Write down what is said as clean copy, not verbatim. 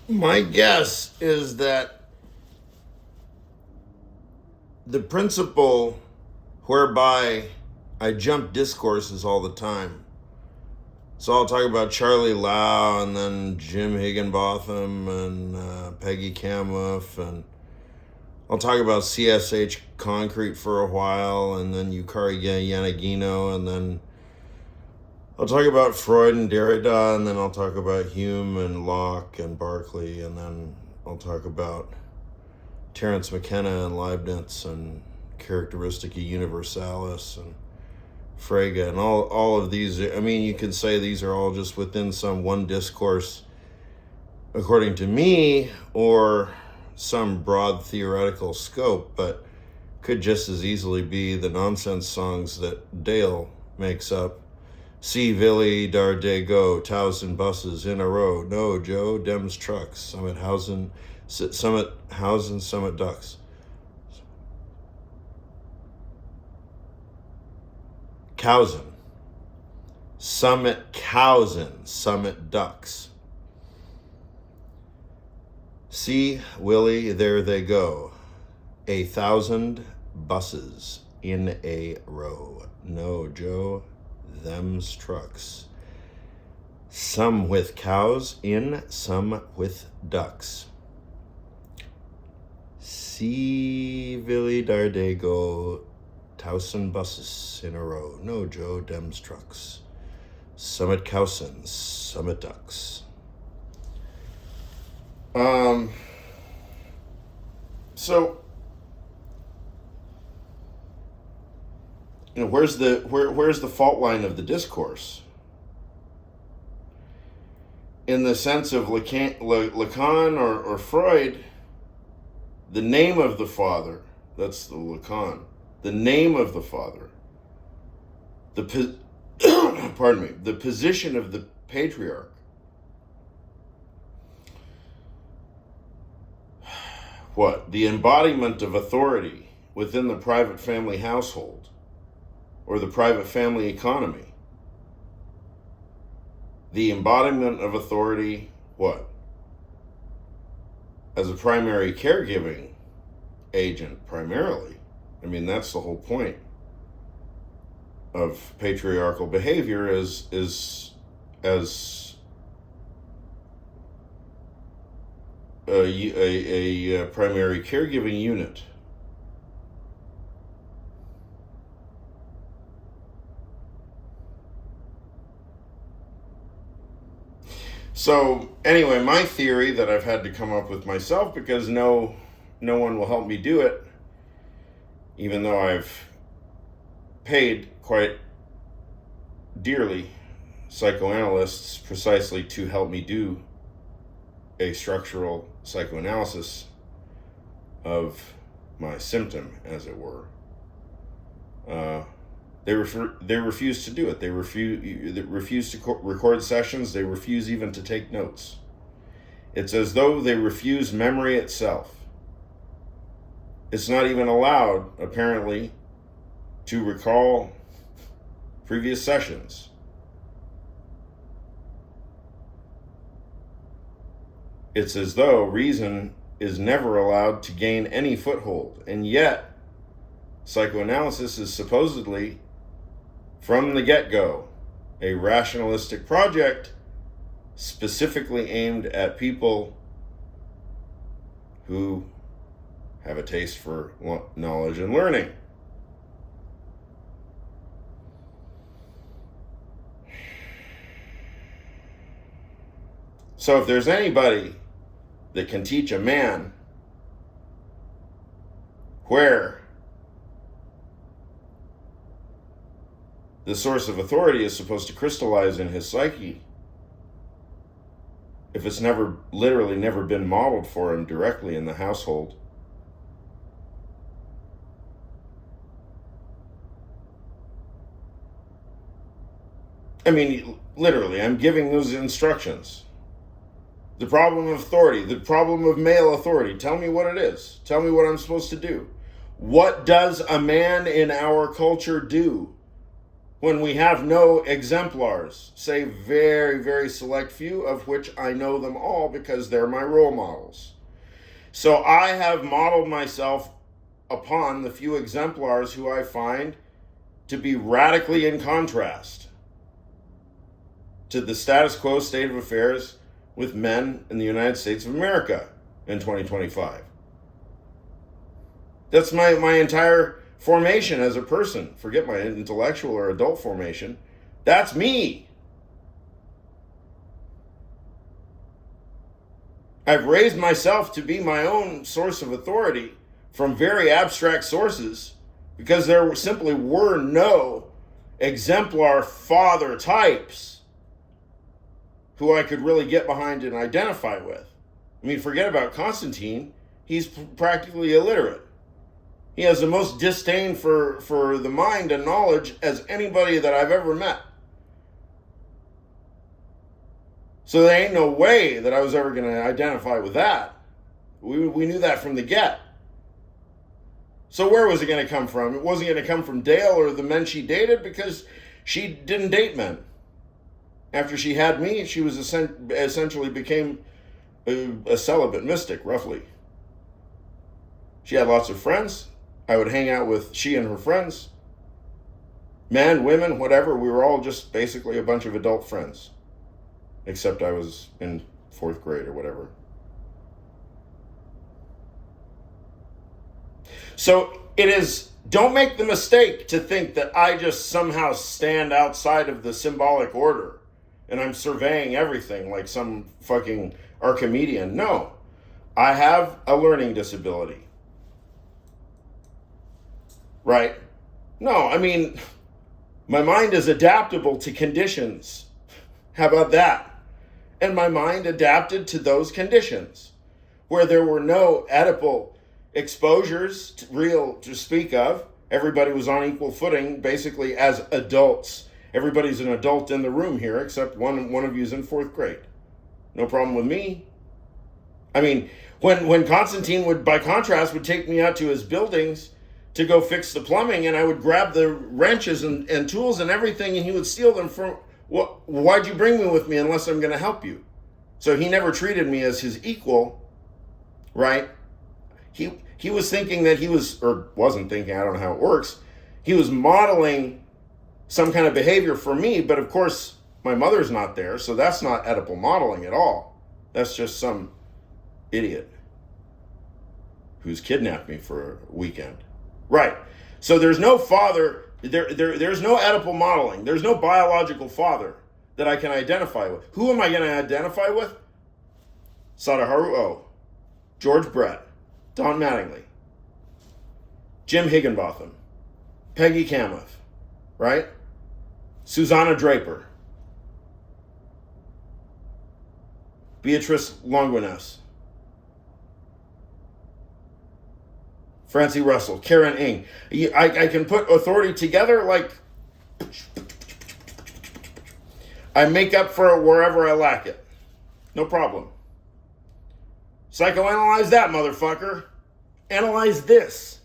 My guess is that the principle whereby I jump discourses all the time. So I'll talk about Charlie Lau and then Jim Higginbotham and Peggy Camuff, and I'll talk about CSH Concrete for a while, and then Yukari Yanagino, and then I'll talk about Freud and Derrida, and then I'll talk about Hume and Locke and Berkeley, and then I'll talk about Terence McKenna and Leibniz and Characteristica Universalis and Frege, and all of these. I mean, you can say these are all just within some one discourse, according to me, or some broad theoretical scope, but could just as easily be the nonsense songs that Dale makes up. See Villy Darde go, 1,000 buses in a row. No, Joe, Dems trucks, Summit Housen, Summit Ducks. Cowsen. Summit Cowsen, Summit Ducks. See, Willie, there they go. 1,000 buses in a row. No, Joe, them's trucks. Some with cows in, some with ducks. See, Villy Darde go. 1,000 buses in a row. No, Joe, Dems trucks. Summit Cowsen, Summit Ducks. So, you know, where's the fault line of the discourse? In the sense of Lacan or Freud, the name of the father, that's the Lacan, the name of the father, pardon me, the position of the patriarch, what? The embodiment of authority within the private family household or the private family economy. The embodiment of authority, what? As a primary caregiving agent, primarily. I mean, that's the whole point of patriarchal behavior is as a primary caregiving unit. So anyway, my theory that I've had to come up with myself, because no one will help me do it, even though I've paid quite dearly psychoanalysts precisely to help me do a structural psychoanalysis of my symptom, as it were. They refuse to do it. They refuse to record sessions. They refuse even to take notes. It's as though they refuse memory itself. It's not even allowed, apparently, to recall previous sessions. It's as though reason is never allowed to gain any foothold. And yet, psychoanalysis is supposedly, from the get-go, a rationalistic project specifically aimed at people who have a taste for knowledge and learning. So if there's anybody that can teach a man where the source of authority is supposed to crystallize in his psyche, if it's literally never been modeled for him directly in the household, I mean, literally, I'm giving those instructions. The problem of authority, the problem of male authority. Tell me what it is. Tell me what I'm supposed to do. What does a man in our culture do? when we have no exemplars, say very, very select few, of which I know them all because they're my role models. So I have modeled myself upon the few exemplars who I find to be radically in contrast to the status quo state of affairs with men in the United States of America in 2025. That's my entire formation as a person. Forget my intellectual or adult formation. That's me. I've raised myself to be my own source of authority from very abstract sources because there simply were no exemplar father types who I could really get behind and identify with. I mean, forget about Constantine. He's practically illiterate. He has the most disdain for the mind and knowledge as anybody that I've ever met. So there ain't no way that I was ever going to identify with that. We knew that from the get. So where was it going to come from? It wasn't going to come from Dale or the men she dated because she didn't date men. After she had me, she was essentially became a celibate mystic, roughly. She had lots of friends. I would hang out with she and her friends. Men, women, whatever. We were all just basically a bunch of adult friends. Except I was in 4th grade or whatever. So it is, don't make the mistake to think that I just somehow stand outside of the symbolic order and I'm surveying everything like some fucking Archimedean. No, I have a learning disability. Right? No, I mean, my mind is adaptable to conditions. How about that? And my mind adapted to those conditions where there were no Oedipal exposures to speak of. Everybody was on equal footing, basically as adults. Everybody's an adult in the room here, except one of you's in 4th grade. No problem with me. I mean, when Constantine would, by contrast, would take me out to his buildings to go fix the plumbing, and I would grab the wrenches and tools and everything, and he would steal them from, why'd you bring me with me unless I'm going to help you? So he never treated me as his equal, right? He was thinking that he was, or wasn't thinking, I don't know how it works, he was modeling some kind of behavior for me, but of course, my mother's not there, so that's not Oedipal modeling at all. That's just some idiot who's kidnapped me for a weekend. Right. So there's no father, there's no Oedipal modeling. There's no biological father that I can identify with. Who am I going to identify with? Sadaharu O, George Brett, Don Mattingly, Jim Higginbotham, Peggy Kamoff, right? Susanna Draper, Beatrice Longuines, Francie Russell, Karen Ng. I can put authority together like I make up for it wherever I lack it. No problem. Psychoanalyze that, motherfucker. Analyze this.